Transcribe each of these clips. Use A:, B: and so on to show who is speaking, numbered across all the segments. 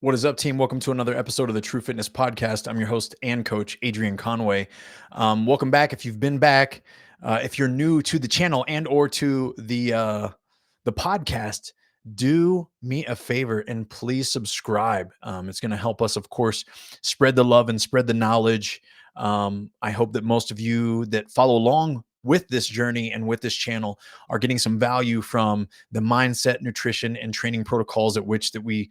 A: What is up, team? Welcome to another episode of the True Fitness Podcast. I'm your host and coach, Adrian Conway. Welcome back. If you've been back, if you're new to the channel and or to the podcast, do me a favor and please subscribe. It's going to help us, of course, spread the love and spread the knowledge. I hope that most of you that follow along with this journey and with this channel are getting some value from the mindset, nutrition, and training protocols at which that we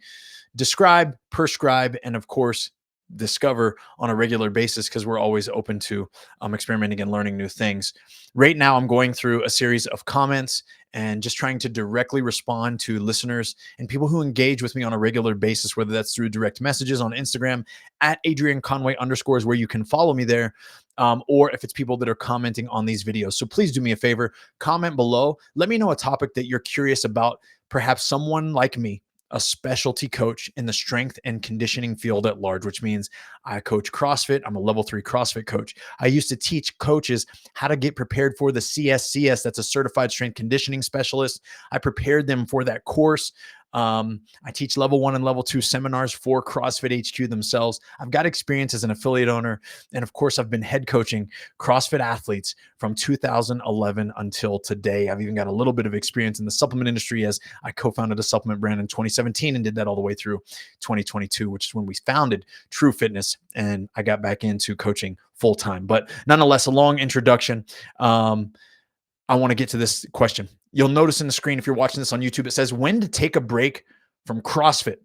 A: describe, prescribe, and of course, discover on a regular basis because we're always open to experimenting and learning new things. Right now, I'm going through a series of comments and just trying to directly respond to listeners and people who engage with me on a regular basis, whether that's through direct messages on Instagram at Adrian Conway _ where you can follow me there. Or if it's people that are commenting on these videos. So please do me a favor, comment below. Let me know a topic that you're curious about. Perhaps someone like me, a specialty coach in the strength and conditioning field at large, which means I coach CrossFit. I'm a level 3 CrossFit coach. I used to teach coaches how to get prepared for the CSCS. That's a certified strength conditioning specialist. I prepared them for that course. I teach level 1 and level 2 seminars for CrossFit HQ themselves. I've got experience as an affiliate owner. And of course, I've been head coaching CrossFit athletes from 2011 until today. I've even got a little bit of experience in the supplement industry as I co-founded a supplement brand in 2017 and did that all the way through 2022, which is when we founded True Fitness. And I got back into coaching full time. But nonetheless, a long introduction. I want to get to this question. You'll notice in the screen, if you're watching this on YouTube, it says when to take a break from CrossFit.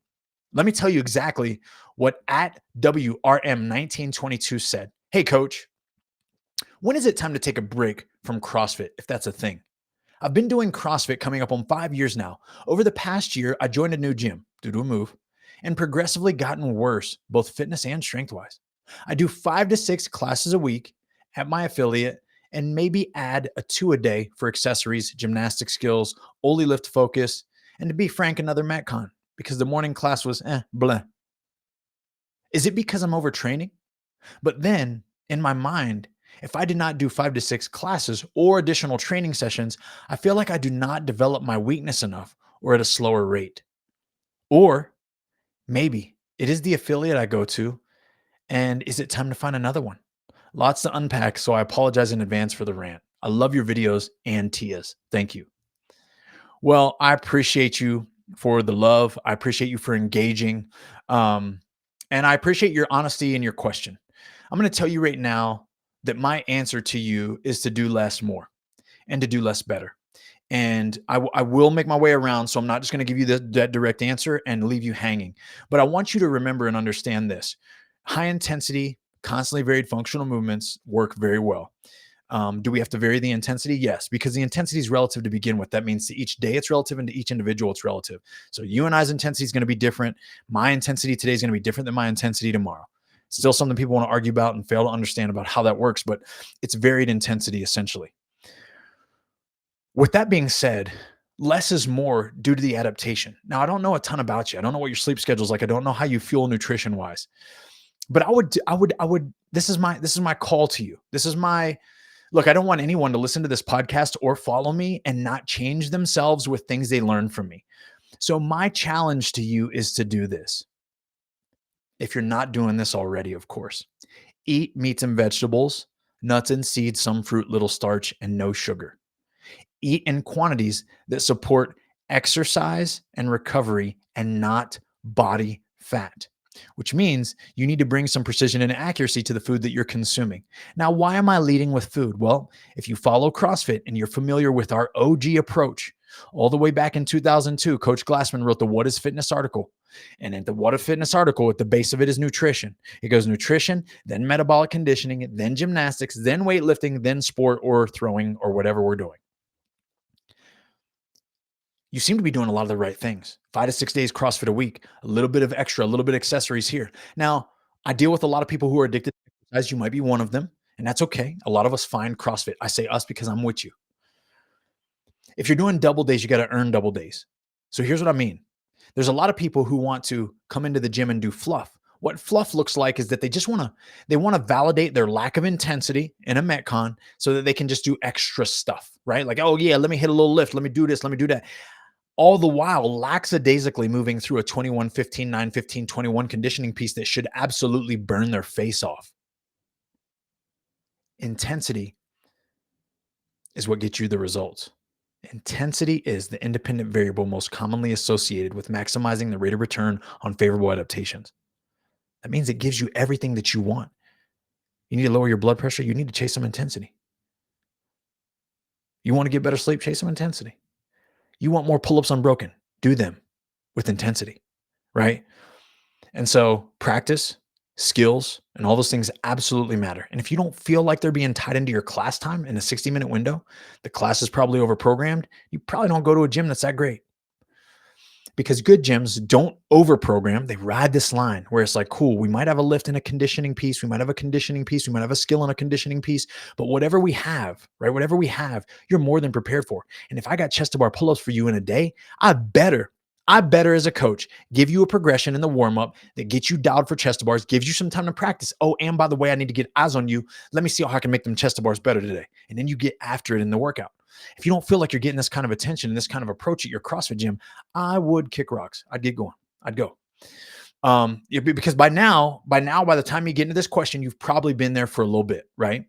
A: Let me tell you exactly what at WRM1922 said. Hey, coach, when is it time to take a break from CrossFit, if that's a thing? I've been doing CrossFit coming up on 5 years now. Over the past year, I joined a new gym due to a move and progressively gotten worse, both fitness and strength-wise. I do 5 to 6 classes a week at my affiliate and maybe add a 2 a day for accessories, gymnastic skills, Oli lift focus, and to be frank, another Metcon because the morning class was blah. Is it because I'm overtraining? But then in my mind, if I did not do 5 to 6 classes or additional training sessions, I feel like I do not develop my weakness enough or at a slower rate. Or maybe it is the affiliate I go to, and is it time to find another one? Lots to unpack, so I apologize in advance for the rant. I love your videos and Tia's. Thank you. Well, I appreciate you for the love. I appreciate you for engaging. And I appreciate your honesty and your question. I'm going to tell you right now that my answer to you is to do less more and to do less better. And I will make my way around, so I'm not just going to give you that direct answer and leave you hanging. But I want you to remember and understand this. High intensity, constantly varied functional movements work very well. Do we have to vary the intensity? Yes, because the intensity is relative to begin with. That means to each day it's relative and to each individual it's relative. So you and I's intensity is going to be different. My intensity today is going to be different than my intensity tomorrow. Still something people want to argue about and fail to understand about how that works, but it's varied intensity essentially. With that being said, less is more due to the adaptation. Now, I don't know a ton about you. I don't know what your sleep schedule is like. I don't know how you fuel nutrition wise. But I would, this is my call to you. This is my, look, I don't want anyone to listen to this podcast or follow me and not change themselves with things they learn from me. So my challenge to you is to do this. If you're not doing this already, of course, eat meats and vegetables, nuts and seeds, some fruit, little starch, and no sugar. Eat in quantities that support exercise and recovery and not body fat, which means you need to bring some precision and accuracy to the food that you're consuming. Now, why am I leading with food? Well, if you follow CrossFit and you're familiar with our OG approach, all the way back in 2002, Coach Glassman wrote the What is Fitness article. And in the What is Fitness article, at the base of it is nutrition. It goes nutrition, then metabolic conditioning, then gymnastics, then weightlifting, then sport or throwing or whatever we're doing. You seem to be doing a lot of the right things. 5 to 6 days CrossFit a week, a little bit of extra, a little bit of accessories here. Now, I deal with a lot of people who are addicted to exercise. You might be one of them, and that's okay. A lot of us find CrossFit. I say us because I'm with you. If you're doing double days, you got to earn double days. So here's what I mean. There's a lot of people who want to come into the gym and do fluff. What fluff looks like is that they just want to validate their lack of intensity in a Metcon so that they can just do extra stuff, right? Like, oh yeah, let me hit a little lift. Let me do this. Let me do that. all the while lackadaisically moving through a 21, 15, 9, 15, 21 conditioning piece that should absolutely burn their face off. Intensity is what gets you the results. Intensity is the independent variable most commonly associated with maximizing the rate of return on favorable adaptations. That means it gives you everything that you want. You need to lower your blood pressure, you need to chase some intensity. You want to get better sleep, chase some intensity. You want more pull-ups unbroken, do them with intensity, right? And so practice, skills, and all those things absolutely matter. And if you don't feel like they're being tied into your class time in a 60-minute window, the class is probably overprogrammed. You probably don't go to a gym that's that great, because good gyms don't overprogram. They ride this line where it's like, cool, we might have a lift and a conditioning piece. We might have a conditioning piece. We might have a skill and a conditioning piece. But whatever we have, right? Whatever we have, you're more than prepared for. And if I got chest to bar pull-ups for you in a day, I better as a coach give you a progression in the warm-up that gets you dialed for chest to bars, gives you some time to practice. Oh, and by the way, I need to get eyes on you. Let me see how I can make them chest to bars better today. And then you get after it in the workout. If you don't feel like you're getting this kind of attention and this kind of approach at your CrossFit gym, I would kick rocks. I'd get going. I'd go. Because by the time you get into this question, you've probably been there for a little bit, right?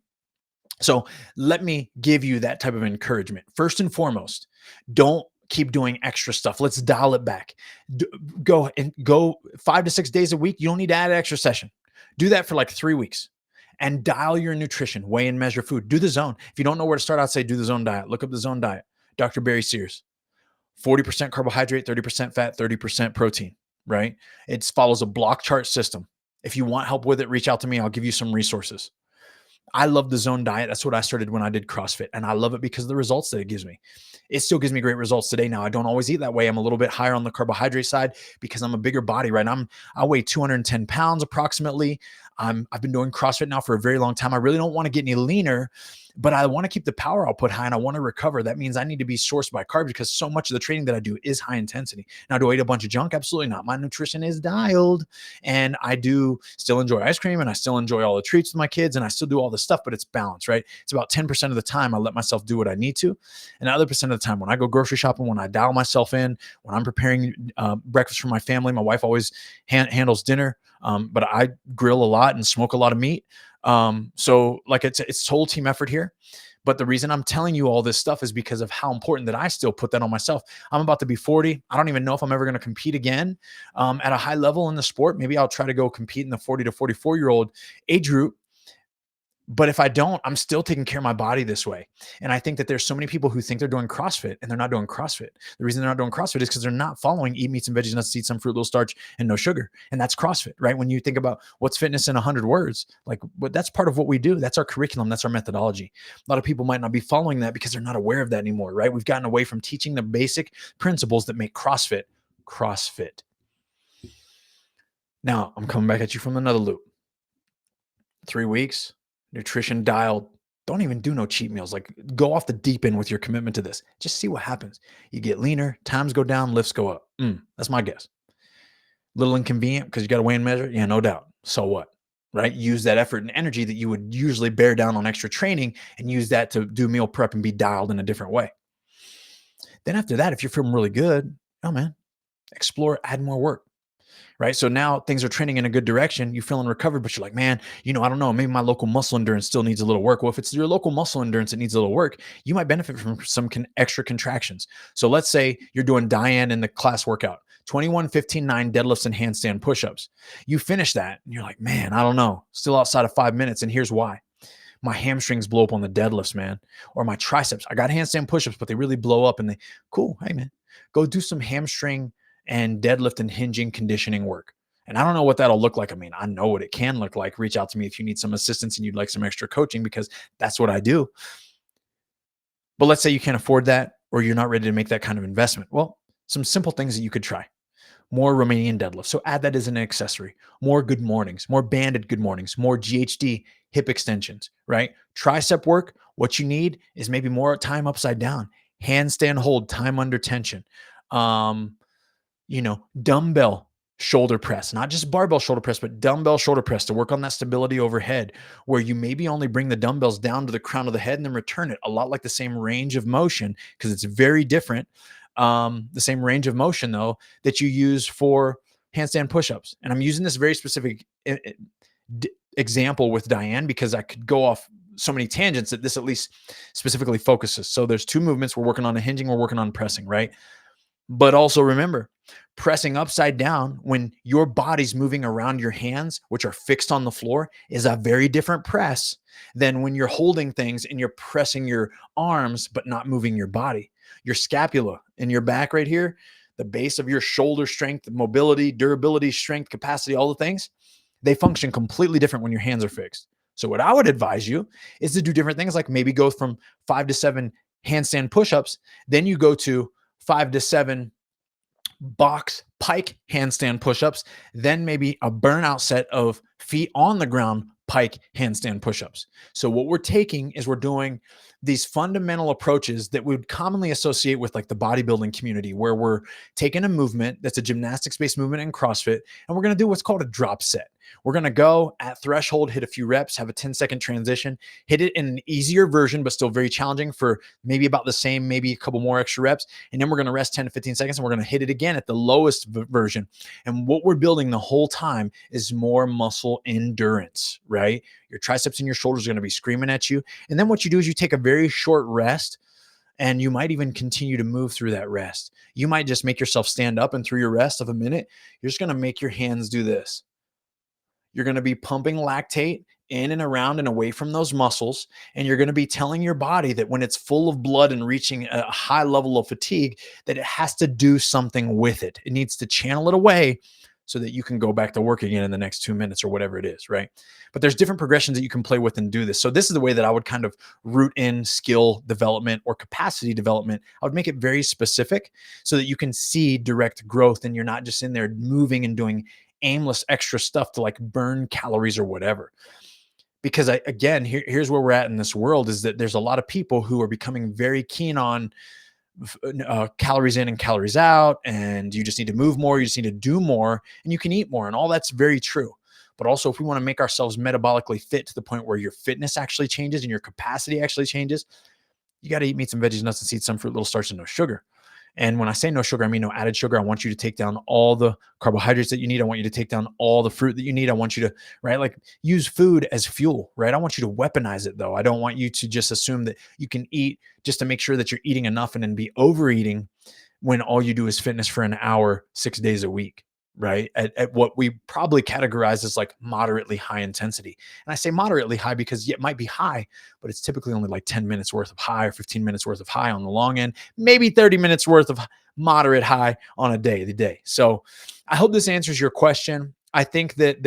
A: So let me give you that type of encouragement. First and foremost, don't keep doing extra stuff. Let's dial it back. Go 5 to 6 days a week. You don't need to add an extra session. Do that for like 3 weeks and dial your nutrition, weigh and measure food. Do the zone. If you don't know where to start, I'd say do the zone diet. Look up the zone diet. Dr. Barry Sears, 40% carbohydrate, 30% fat, 30% protein, right? It follows a block chart system. If you want help with it, reach out to me. I'll give you some resources. I love the zone diet. That's what I started when I did CrossFit. And I love it because of the results that it gives me. It still gives me great results today. Now, I don't always eat that way. I'm a little bit higher on the carbohydrate side because I'm a bigger body, right? I weigh 210 pounds approximately. I've been doing CrossFit now for a very long time. I really don't want to get any leaner, but I want to keep the power output high and I want to recover. That means I need to be sourced by carbs because so much of the training that I do is high intensity. Now, do I eat a bunch of junk? Absolutely not. My nutrition is dialed and I do still enjoy ice cream and I still enjoy all the treats with my kids and I still do all this stuff, but it's balanced, right? It's about 10% of the time I let myself do what I need to. And the other percent of the time when I go grocery shopping, when I dial myself in, when I'm preparing breakfast for my family, my wife always handles dinner. But I grill a lot and smoke a lot of meat. So like it's whole team effort here. But the reason I'm telling you all this stuff is because of how important that I still put that on myself. I'm about to be 40. I don't even know if I'm ever going to compete again at a high level in the sport. Maybe I'll try to go compete in the 40 to 44-year-old age group. But if I don't, I'm still taking care of my body this way. And I think that there's so many people who think they're doing CrossFit and they're not doing CrossFit. The reason they're not doing CrossFit is because they're not following eat meats and veggies, nuts, seeds, some fruit, low starch, and no sugar. And that's CrossFit, right? When you think about what's fitness in 100 words, like that's part of what we do. That's our curriculum. That's our methodology. A lot of people might not be following that because they're not aware of that anymore, right? We've gotten away from teaching the basic principles that make CrossFit CrossFit. Now I'm coming back at you from another loop. 3 weeks. Nutrition dialed. Don't even do no cheat meals. Like go off the deep end with your commitment to this. Just see what happens. You get leaner, times go down, lifts go up. That's my guess. Little inconvenient because you got to weigh and measure. Yeah, no doubt. So what? Right? Use that effort and energy that you would usually bear down on extra training and use that to do meal prep and be dialed in a different way. Then after that, if you're feeling really good, oh man, explore, add more work. Right. So now things are trending in a good direction. You're feeling recovered, but you're like, man, I don't know. Maybe my local muscle endurance still needs a little work. Well, if it's your local muscle endurance that needs a little work, you might benefit from some extra contractions. So let's say you're doing Diane in the class workout, 21, 15, 9 deadlifts and handstand pushups. You finish that and you're like, man, I don't know. Still outside of 5 minutes. And here's why. My hamstrings blow up on the deadlifts, man. Or my triceps. I got handstand pushups, but they really blow up and cool. Hey, man, go do some hamstring and deadlift and hinging conditioning work. And I don't know what that'll look like. I mean, I know what it can look like. Reach out to me if you need some assistance and you'd like some extra coaching because that's what I do. But let's say you can't afford that or you're not ready to make that kind of investment. Well, some simple things that you could try. More Romanian deadlift. So add that as an accessory. More good mornings, more banded good mornings, more GHD hip extensions, right? Tricep work. What you need is maybe more time upside down, handstand hold, time under tension. Dumbbell shoulder press, not just barbell shoulder press, but dumbbell shoulder press to work on that stability overhead, where you maybe only bring the dumbbells down to the crown of the head and then return it, a lot like the same range of motion because it's very different. the same range of motion though that you use for handstand push-ups. And I'm using this very specific example with Diane because I could go off so many tangents that this at least specifically focuses. So there's two movements. We're working on a hinging, we're working on pressing, right? But also remember, pressing upside down when your body's moving around your hands, which are fixed on the floor, is a very different press than when you're holding things and you're pressing your arms but not moving your body. Your scapula and your back right here, the base of your shoulder strength, mobility, durability, strength, capacity, all the things, they function completely different when your hands are fixed. So what I would advise you is to do different things, like maybe go from 5 to 7 handstand push-ups, then you go to 5 to 7 box pike handstand push-ups, then maybe a burnout set of feet on the ground pike handstand push-ups. So what we're taking is we're doing these fundamental approaches that we would commonly associate with like the bodybuilding community, where we're taking a movement that's a gymnastics-based movement in CrossFit, and we're going to do what's called a drop set. We're going to go at threshold, hit a few reps, have a 10-second transition, hit it in an easier version, but still very challenging for maybe about the same, maybe a couple more extra reps. And then we're going to rest 10 to 15 seconds and we're going to hit it again at the lowest version. And what we're building the whole time is more muscle endurance, right? Your triceps and your shoulders are going to be screaming at you. And then what you do is you take a very short rest, and you might even continue to move through that rest. You might just make yourself stand up, and through your rest of a minute, you're just going to make your hands do this. You're going to be pumping lactate in and around and away from those muscles. And you're going to be telling your body that when it's full of blood and reaching a high level of fatigue, that it has to do something with it. It needs to channel it away so that you can go back to work again in the next 2 minutes or whatever it is, right? But there's different progressions that you can play with and do this. So this is the way that I would kind of root in skill development or capacity development. I would make it very specific so that you can see direct growth and you're not just in there moving and doing aimless extra stuff to like burn calories or whatever. Because here's where we're at in this world, is that there's a lot of people who are becoming very keen on calories in and calories out, and you just need to move more, you just need to do more, and you can eat more, and all that's very true. But also, if we want to make ourselves metabolically fit to the point where your fitness actually changes and your capacity actually changes, you got to eat meats and veggies, nuts and seeds, some fruit, little starch, and no sugar. And when I say no sugar, I mean no added sugar. I want you to take down all the carbohydrates that you need. I want you to take down all the fruit that you need. I want you to, right, like use food as fuel, right? I want you to weaponize it though. I don't want you to just assume that you can eat just to make sure that you're eating enough and then be overeating when all you do is fitness for an hour, 6 days a week, right? At what we probably categorize as like moderately high intensity. And I say moderately high because it might be high, but it's typically only like 10 minutes worth of high or 15 minutes worth of high on the long end, maybe 30 minutes worth of moderate high on a day. So I hope this answers your question. I think that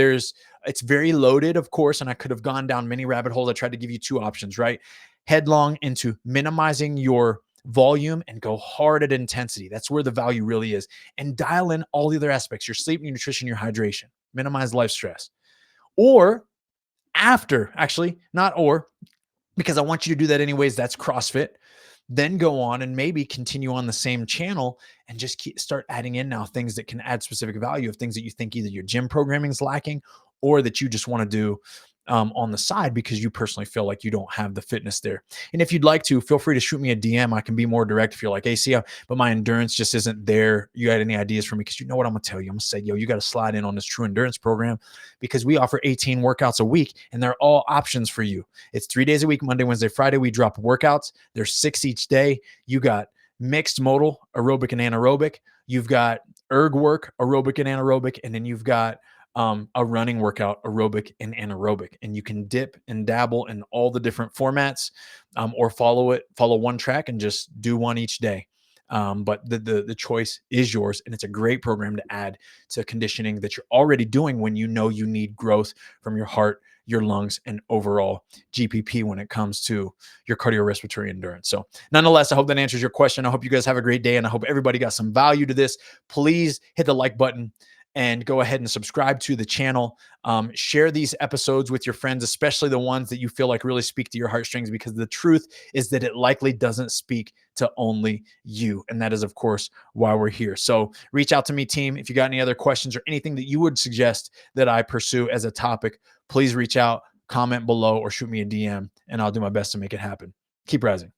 A: it's very loaded, of course, and I could have gone down many rabbit holes. I tried to give you two options, right? Headlong into minimizing your volume and go hard at intensity. That's where the value really is. And dial in all the other aspects, your sleep, your nutrition, your hydration, minimize life stress. Or after, actually, not or, because I want you to do that anyways. That's CrossFit. Then go on and maybe continue on the same channel and just start adding in now things that can add specific value of things that you think either your gym programming is lacking or that you just want to do on the side because you personally feel like you don't have the fitness there. And if you'd like to, feel free to shoot me a DM. I can be more direct if you're like, hey, see, but my endurance just isn't there. You got any ideas for me? Because you know what I'm going to tell you. I'm going to say, yo, you got to slide in on this true endurance program because we offer 18 workouts a week and they're all options for you. It's 3 days a week, Monday, Wednesday, Friday. We drop workouts. There's 6 each day. You got mixed modal, aerobic and anaerobic. You've got erg work, aerobic and anaerobic. And then you've got a running workout, aerobic and anaerobic, and you can dip and dabble in all the different formats, or follow one track and just do one each day. But the choice is yours, and it's a great program to add to conditioning that you're already doing when you know you need growth from your heart, your lungs, and overall GPP when it comes to your cardiorespiratory endurance. So nonetheless, I hope that answers your question. I hope you guys have a great day, and I hope everybody got some value to this. Please hit the like button and go ahead and subscribe to the channel. Share these episodes with your friends, especially the ones that you feel like really speak to your heartstrings, because the truth is that it likely doesn't speak to only you. And that is, of course, why we're here. So reach out to me, team. If you got any other questions or anything that you would suggest that I pursue as a topic, please reach out, comment below, or shoot me a DM, and I'll do my best to make it happen. Keep rising.